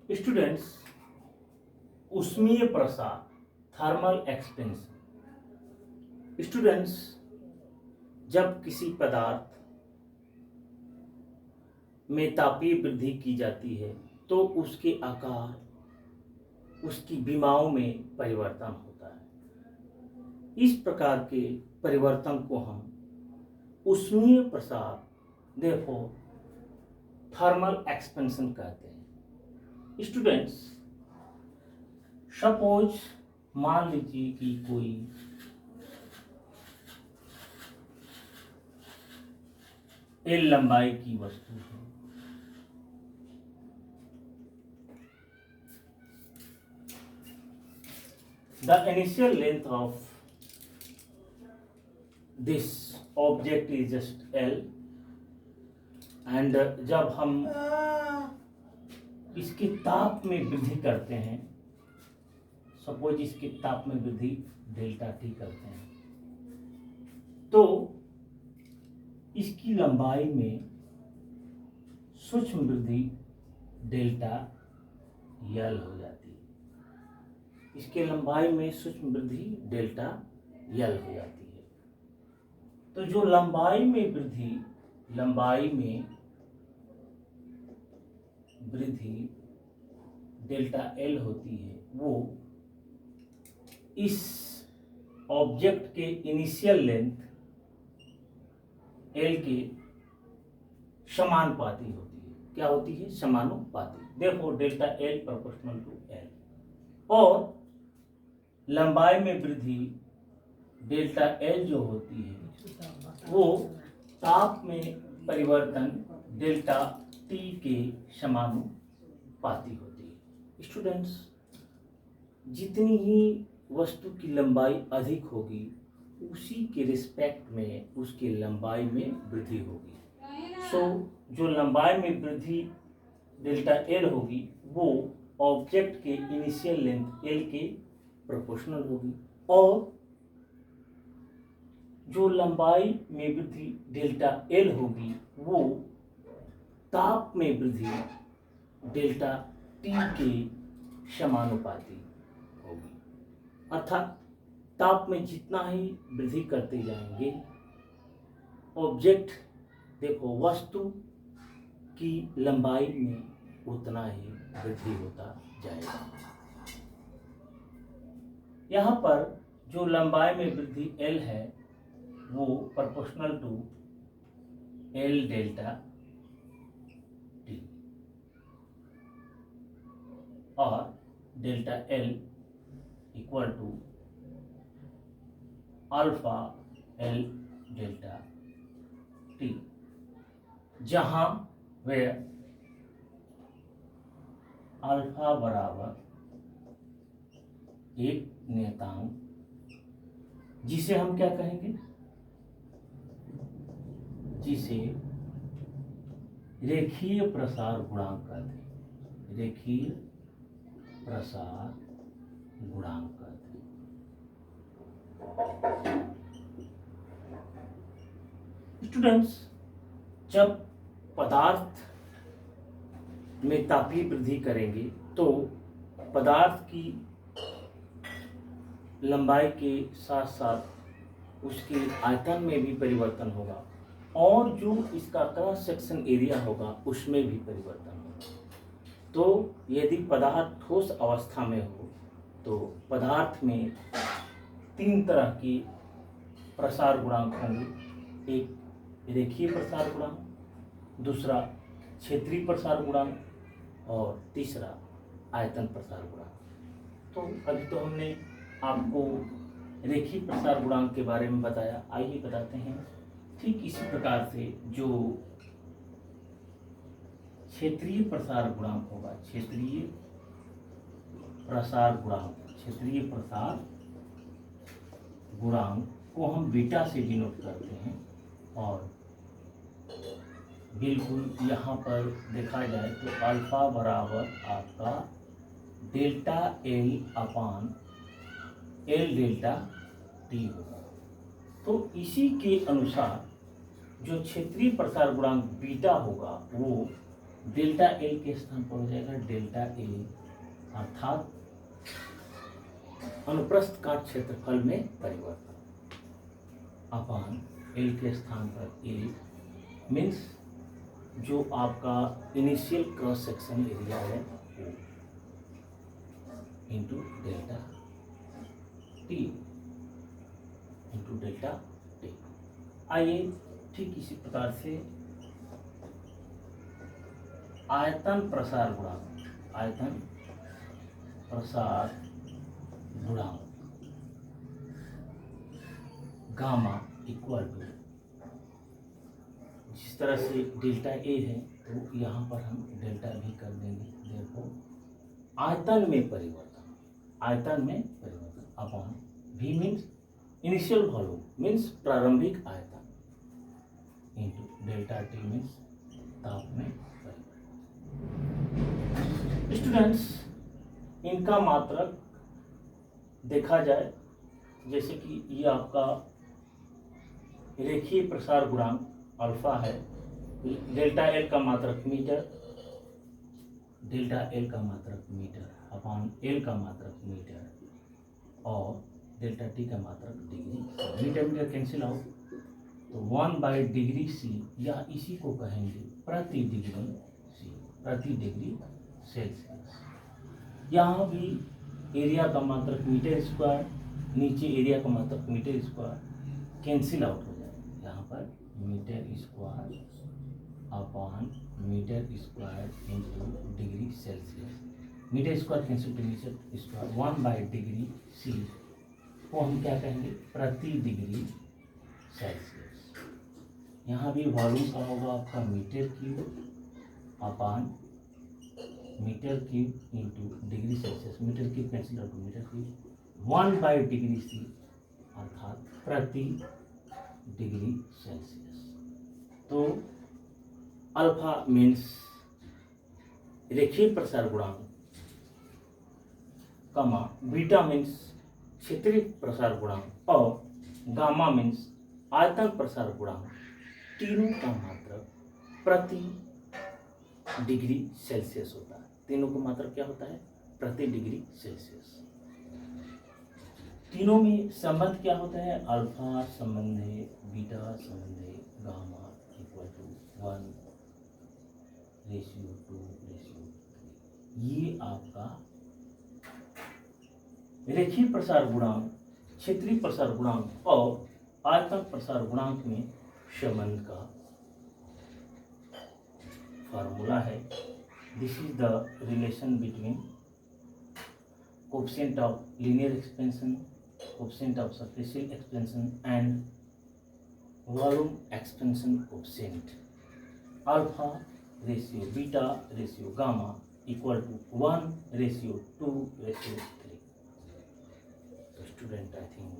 Students, ऊष्मीय प्रसार, thermal expansion. Students, जब किसी पदार्थ में तापीय वृद्धि की जाती है तो उसके आकार, उसकी विमाओं में परिवर्तन होता है। इस प्रकार के परिवर्तन को हम ऊष्मीय प्रसार, देयरफॉर थर्मल एक्सपेंशन कहते हैं। स्टूडेंट्स, सपोज मान लीजिए कि कोई एल लंबाई की वस्तु है। The initial length of this object is just L, and जब हम इसके ताप में वृद्धि करते हैं, सपोज इसके ताप में वृद्धि डेल्टा टी करते हैं, तो इसकी लंबाई में सूक्ष्म वृद्धि डेल्टा यल हो जाती है। इसके लंबाई में सूक्ष्म वृद्धि डेल्टा यल हो जाती है। तो जो लंबाई में वृद्धि डेल्टा एल होती है, वो इस ऑब्जेक्ट के इनिशियल लेंथ एल के समानुपाती होती है। क्या होती है? समानुपाती। Therefore delta L proportional to L. और लंबाई में वृद्धि डेल्टा एल जो होती है वो ताप में परिवर्तन डेल्टा टी के समानुपाती होती है। स्टूडेंट्स, जितनी ही वस्तु की लंबाई अधिक होगी उसी के रिस्पेक्ट में उसकी लंबाई में वृद्धि होगी। सो जो लंबाई में वृद्धि डेल्टा एल होगी वो ऑब्जेक्ट के इनिशियल लेंथ एल के प्रोपोर्शनल होगी, और जो लंबाई में वृद्धि डेल्टा एल होगी वो ताप में वृद्धि डेल्टा टी के समानुपाती होगी। अर्थात ताप में जितना ही वृद्धि करते जाएंगे, ऑब्जेक्ट वस्तु की लंबाई में उतना ही वृद्धि होता जाएगा। यहाँ पर जो लंबाई में वृद्धि L है वो proportional to L delta T, और delta L equal to alpha L delta T, जहाँ वे अल्फा बराबर एक नियतांक, जिसे हम क्या कहेंगे? जिसे रेखीय प्रसार गुणांक कहते हैं। रेखीय प्रसार गुणांक कहते हैं। स्टूडेंट्स, जब पदार्थ में तापीय वृद्धि करेंगे तो पदार्थ की लंबाई के साथ साथ उसके आयतन में भी परिवर्तन होगा, और जो इसका क्रॉस सेक्शन एरिया होगा उसमें भी परिवर्तन होगा। तो यदि पदार्थ ठोस अवस्था में हो तो पदार्थ में 3 तरह की प्रसार गुणांक होंगे। एक रेखीय प्रसार गुणांक, दूसरा क्षेत्रीय प्रसार गुणांक, और तीसरा आयतन प्रसार गुणांक। तो अभी तो हमने आपको रेखीय प्रसार गुणांक के बारे में बताया, आइए बताते हैं। ठीक इसी प्रकार से जो क्षेत्रीय प्रसार गुणांक होगा, क्षेत्रीय प्रसार गुणांक को हम बीटा से डिनोट करते हैं, और बिल्कुल यहाँ पर देखा जाए तो अल्फा बराबर आपका डेल्टा एल अपान एल डेल्टा टी होगा। तो इसी के अनुसार जो क्षेत्रीय प्रसार गुणांक बीटा होगा वो डेल्टा एल के स्थान पर हो जाएगा डेल्टा ए, अर्थात अनुप्रस्थ काट क्षेत्रफल में परिवर्तन अपान एल के स्थान पर ए मीन्स जो आपका इनिशियल क्रॉस सेक्शन एरिया है वो into delta T into delta T. आइए ठीक इसी प्रकार से आयतन प्रसार गुणांक, आयतन प्रसार गुणांक गामा इक्वल टू, जिस तरह से डेल्टा ए है तो यहाँ पर हम डेल्टा भी कर देंगे। देखो आयतन में परिवर्तन, आयतन में परिवर्तन upon v means initial volume means प्रारंभिक आयतन इंटू डेल्टा टी मीन्स ताप में परिवर्तन। स्टूडेंट्स, इनका मात्रक देखा जाए जैसे कि ये आपका रेखीय प्रसार गुणांक अल्फा है, डेल्टा एल का मात्रक मीटर, डेल्टा एल का मात्रक मीटर अपॉन एल का मात्रक मीटर और डेल्टा टी का मात्रक degree. Metre metre cancel out तो 1 डिग्री सी, या इसी को कहेंगे प्रति डिग्री सी, प्रति डिग्री सेल्सियस। यहाँ भी एरिया का मात्रक मीटर स्क्वायर, नीचे एरिया का मात्रक मीटर स्क्वायर कैंसिल आउट हो जाए। यहाँ पर metre square upon metre square into degree Celsius, metre square cancel to metre square 1 degree C को हम क्या कहेंगे प्रति डिग्री सेल्सियस। यहाँ भी वॉल्यूम का होगा आपका metre cube upon metre cube into degree Celsius, metre cube cancel out to metre cube 1 degree C अर्थात प्रति डिग्री सेल्सियस। तो अल्फा मीन्स रेखीय प्रसार गुणांक, कमा बीटा मीन्स क्षेत्रीय प्रसार गुणांक और गामा मीन्स आयतन प्रसार गुणांक, तीनों का मात्रक प्रति डिग्री सेल्सियस होता है। तीनों का मात्रक क्या होता है प्रति डिग्री सेल्सियस। तीनों में संबंध क्या होता है, अल्फा संबंध है, बीटा संबंध है, गामा इक्वल टू 1:2:3। ये आपका रेखीय प्रसार गुणांक, क्षेत्रीय प्रसार गुणांक और आयतन प्रसार गुणांक में संबंध का फार्मूला है। This is the relation between coefficient of linear expansion, coefficient of superficial expansion and volume expansion coefficient. Alpha ratio beta ratio gamma equal to 1:2:3। तो स्टूडेंट, आई थिंक